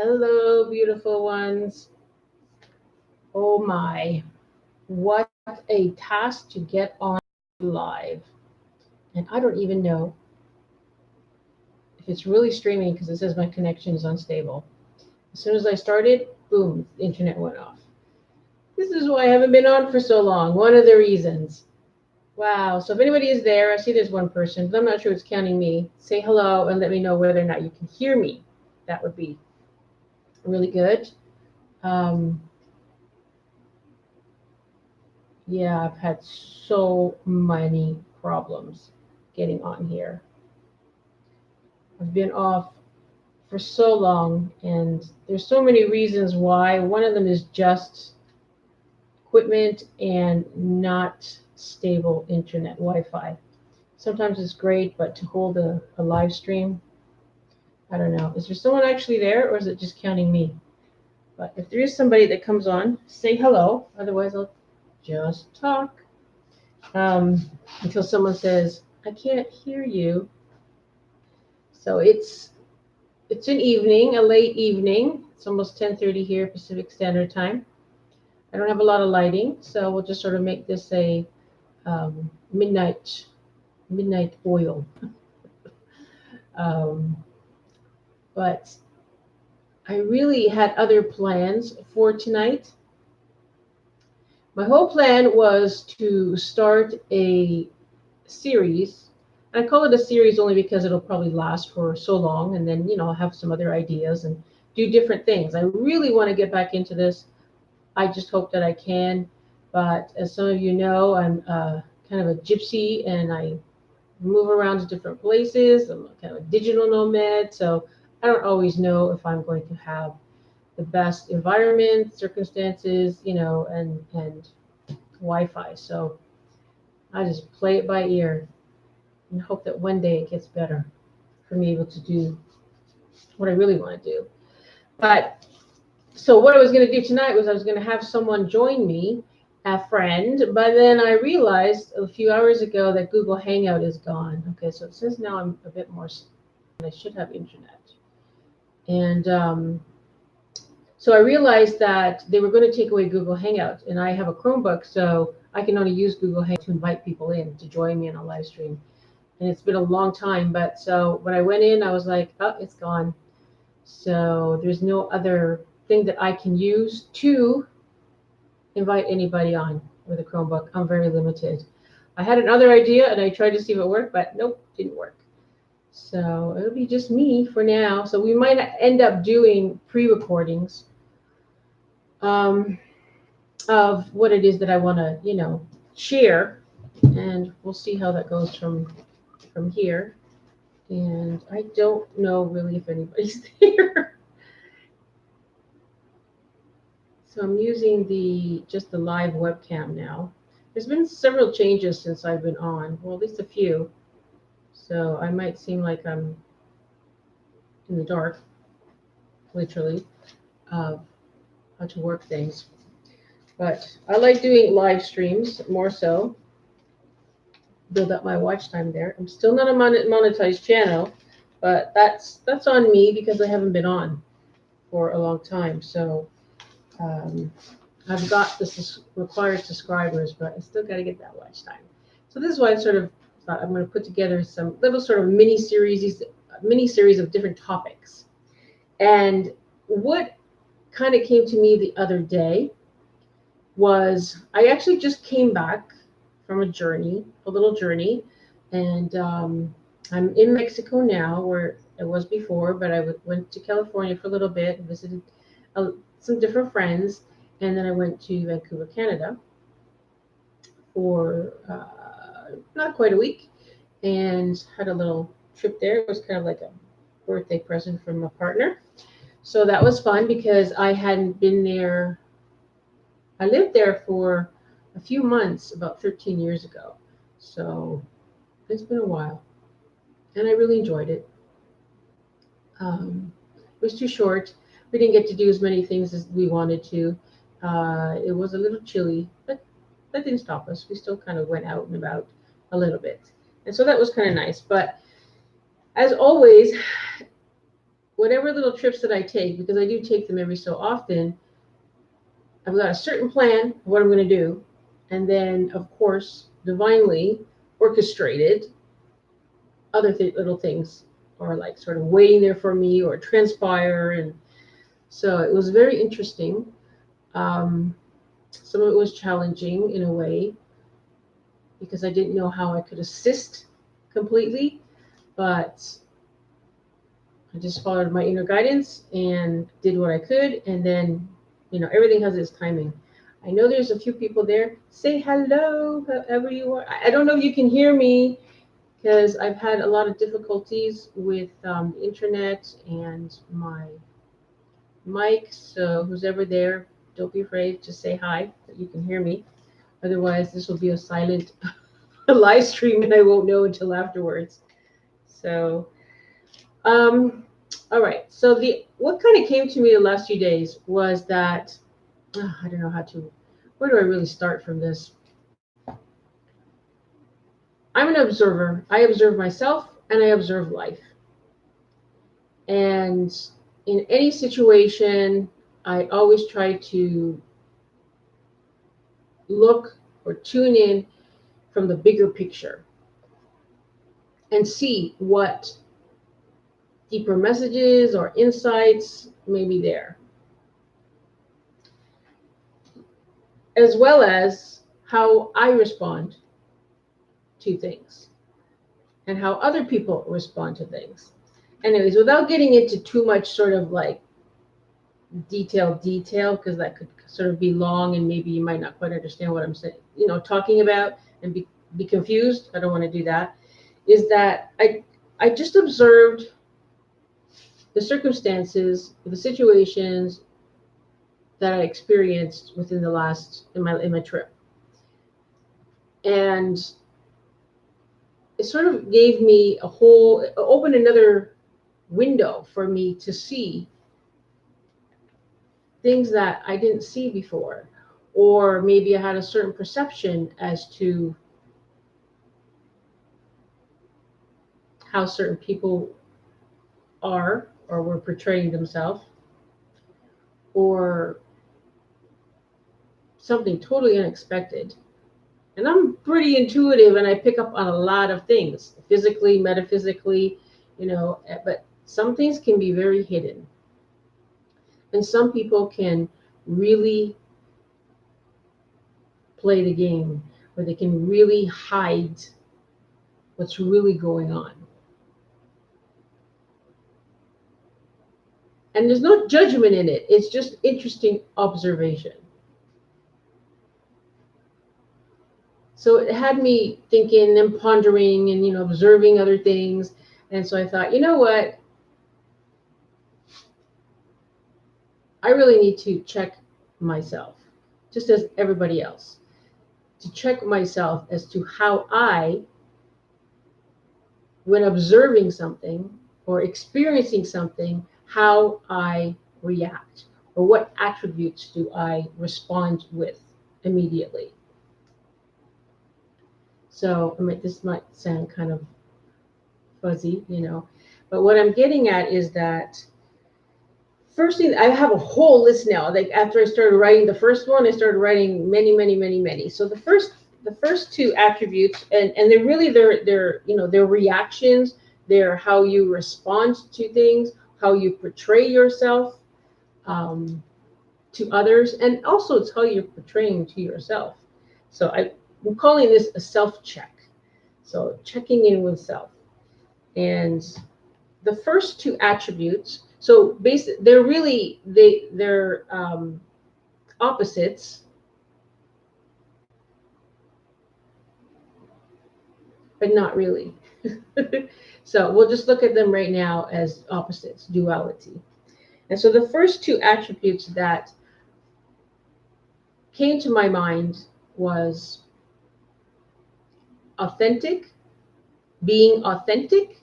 Hello, beautiful ones. Oh my, what a task to get on live. And I don't even know if it's really streaming because it says my connection is unstable. As soon as I started, boom, the internet went off. This is why I haven't been on for so long. One of the reasons. Wow. So if anybody is there, I see there's one person, but I'm not sure it's counting me. Say hello and let me know whether or not you can hear me. That would be really good. Um, Yeah, I've had so many problems getting on here. I've been off for so long, and there's so many reasons why. One of them is just equipment and not stable internet Wi-Fi. Sometimes it's great, but to hold a live stream, I don't know. Is there someone actually there, or is it just counting me? But if there is somebody that comes on, say hello. Otherwise, I'll just talk until someone says, "I can't hear you." So it's an evening, a late evening. It's almost 10:30 here, Pacific Standard Time. I don't have a lot of lighting, so we'll just sort of make this a midnight oil. Um, but I really had other plans for tonight. My whole plan was to start a series. I call it a series only because it'll probably last for so long, and then I'll have some other ideas and do different things. I really want to get back into this. I just hope that I can. But as some of you know, I'm kind of a gypsy and I move around to different places. I'm kind of a digital nomad, so I don't always know if I'm going to have the best environment, circumstances, and Wi-Fi. So I just play it by ear and hope that one day it gets better for me able to do what I really want to do. But so what I was going to do tonight was I was going to have someone join me, a friend, but then I realized a few hours ago that Google Hangout is gone. Okay, so it says now I'm a bit more, and I should have internet. And so I realized that they were going to take away Google Hangout, and I have a Chromebook, so I can only use Google Hangout to invite people in to join me on a live stream. And it's been a long time, but so when I went in, I was like, oh, it's gone. So there's no other thing that I can use to invite anybody on with a Chromebook. I'm very limited. I had another idea and I tried to see if it worked, but nope, didn't work. So it'll be just me for now. So we might end up doing pre-recordings um, of what it is that I want to, share, and we'll see how that goes from here. And I don't know really if anybody's there. So I'm using just the live webcam now. There's been several changes since I've been on, well, at least a few. So I might seem like I'm in the dark, literally, of how to work things. But I like doing live streams more so, build up my watch time there. I'm still not a monetized channel, but that's on me because I haven't been on for a long time. So um, I've got this required subscribers, but I still got to get that watch time. So this is why I sort of thought I'm going to put together some little sort of mini series of different topics. And what kind of came to me the other day was I actually just came back from a little journey, and I'm in Mexico now, where I was before, but I went to California for a little bit, visited some different friends, and then I went to Vancouver, Canada for not quite a week and had a little trip there. It was kind of like a birthday present from a partner. So that was fun because I hadn't been there. I lived there for a few months about 13 years ago. So it's been a while. And I really enjoyed it. It was too short. We didn't get to do as many things as we wanted to. It was a little chilly, but that didn't stop us. We still kind of went out and about a little bit. And so that was kind of nice. But as always, whatever little trips that I take, because I do take them every so often, I've got a certain plan of what I'm going to do. And then, of course, divinely orchestrated other little things are like sort of waiting there for me or transpire. And so it was very interesting. Um, some of it was challenging in a way because I didn't know how I could assist completely, but I just followed my inner guidance and did what I could. And then, everything has its timing. I know there's a few people there. Say hello, whoever you are. I don't know if you can hear me because I've had a lot of difficulties with the internet and my mic. So who's ever there, don't be afraid to say hi, that you can hear me. Otherwise, this will be a silent live stream and I won't know until afterwards. So, all right. So what kind of came to me the last few days was that I don't know where do I really start from this? I'm an observer. I observe myself and I observe life. And in any situation, I always try to look or tune in from the bigger picture and see what deeper messages or insights may be there, as well as how I respond to things and how other people respond to things. Anyways, without getting into too much sort of like detail, because that could sort of be long and maybe you might not quite understand what I'm saying, talking about and be confused. I don't want to do that. Is that I just observed the circumstances, the situations that I experienced within the last in my trip. And it sort of gave me opened another window for me to see things that I didn't see before, or maybe I had a certain perception as to how certain people are or were portraying themselves, or something totally unexpected. And I'm pretty intuitive and I pick up on a lot of things, physically, metaphysically, but some things can be very hidden. And some people can really play the game where they can really hide what's really going on. And there's no judgment in it. It's just interesting observation. So it had me thinking and pondering and, observing other things. And so I thought, you know what? I really need to check myself, just as everybody else, to check myself as to how when observing something or experiencing something, how I react, or what attributes do I respond with immediately. So, this might sound kind of fuzzy, but what I'm getting at is that first thing, I have a whole list now. Like after I started writing the first one, I started writing many, many, many, many. So the first two attributes, and they're really their reactions, they're how you respond to things, how you portray yourself to others, and also it's how you're portraying to yourself. So I'm calling this a self-check. So checking in with self. And the first two attributes, so basically they're opposites, but not really. So we'll just look at them right now as opposites, duality. And so the first two attributes that came to my mind was authentic, being authentic,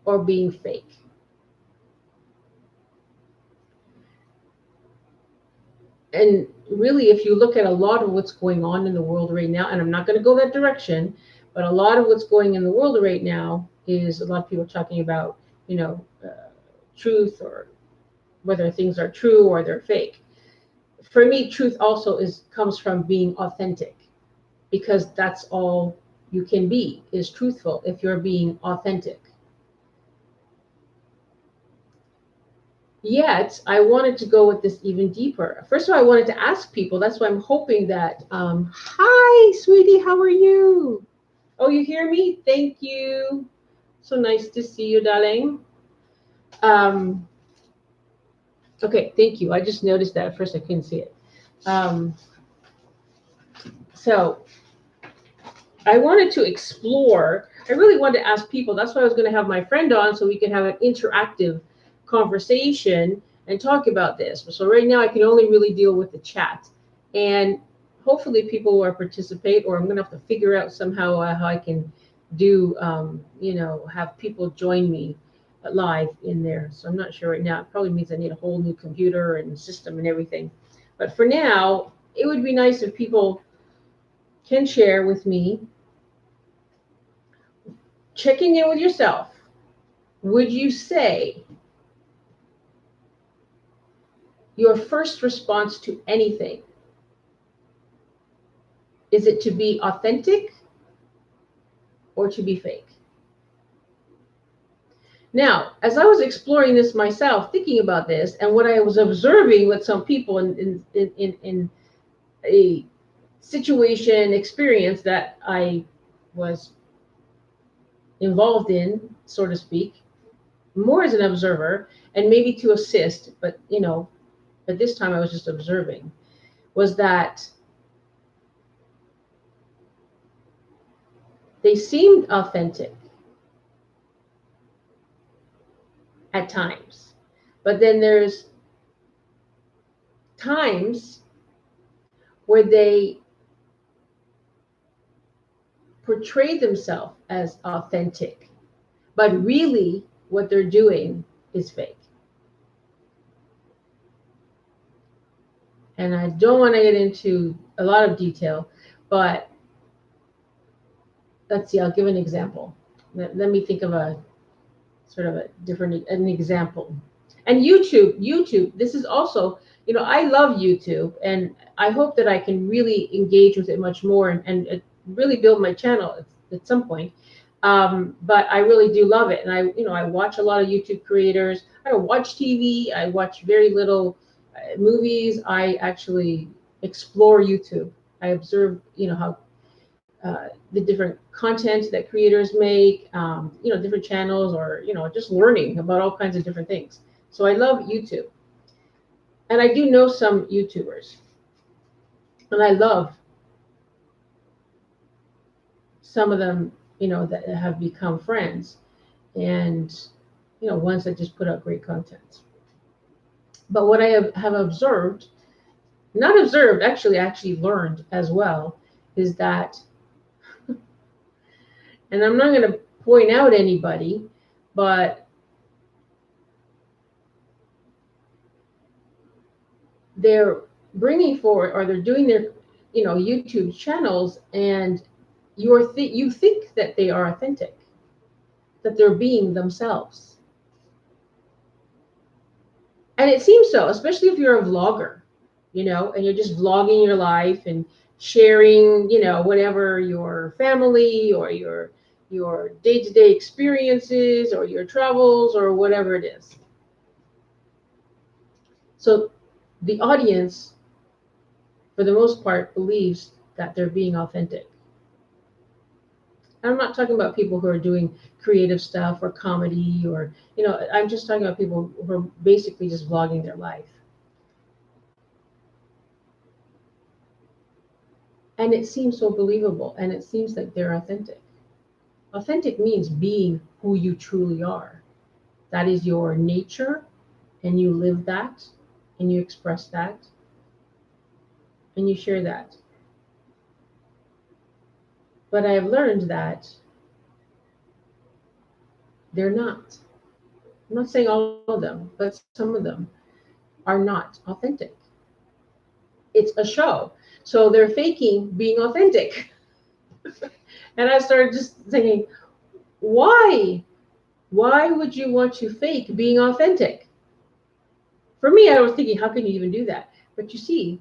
or being fake. And really, if you look at a lot of what's going on in the world right now, and I'm not going to go that direction, but a lot of what's going in the world right now is a lot of people talking about, truth, or whether things are true or they're fake. For me, truth also comes from being authentic, because that's all you can be, is truthful if you're being authentic. Yet, I wanted to go with this even deeper. First of all, I wanted to ask people. That's why I'm hoping that. Hi, sweetie, how are you? Oh, you hear me? Thank you. So nice to see you, darling. Um, okay, thank you. I just noticed that at first. I couldn't see it. Um, so I wanted to explore. I really wanted to ask people. That's why I was going to have my friend on, so we can have an interactive conversation and talk about this. So right now I can only really deal with the chat, and hopefully people will participate, or I'm going to have to figure out somehow how I can do, have people join me live in there. So I'm not sure right now. It probably means I need a whole new computer and system and everything. But for now, it would be nice if people can share with me, checking in with yourself. Would you say your first response to anything, is it to be authentic or to be fake? Now, as I was exploring this myself, thinking about this, and what I was observing with some people in a situation, experience that I was involved in, so to speak, more as an observer and maybe to assist, but at this time I was just observing, was that they seemed authentic at times, but then there's times where they portray themselves as authentic, but really what they're doing is fake. And I don't want to get into a lot of detail, but let's see, I'll give an example. Let me think of a sort of an example. And YouTube, this is also, I love YouTube, and I hope that I can really engage with it much more, and really build my channel at some point. But I really do love it. And I watch a lot of YouTube creators. I don't watch TV. I watch very little movies. I actually explore YouTube. I observe, how the different content that creators make, different channels, or, just learning about all kinds of different things. So I love YouTube. And I do know some YouTubers. And I love some of them, that have become friends, and, ones that just put out great content. But what I have observed, not observed, actually learned as well, is that, and I'm not going to point out anybody, but they're bringing forward, or they're doing their, YouTube channels, and you think that they are authentic, that they're being themselves. And it seems so, especially if you're a vlogger, and you're just vlogging your life and sharing, whatever your family or your day-to-day experiences or your travels or whatever it is. So the audience, for the most part, believes that they're being authentic. I'm not talking about people who are doing creative stuff or comedy, or, I'm just talking about people who are basically just vlogging their life. And it seems so believable, and it seems like they're authentic. Authentic means being who you truly are. That is your nature, and you live that, and you express that, and you share that. But I have learned that they're not. I'm not saying all of them, but some of them are not authentic. It's a show. So they're faking being authentic. And I started just thinking, why? Why would you want to fake being authentic? For me, I was thinking, how can you even do that? But you see,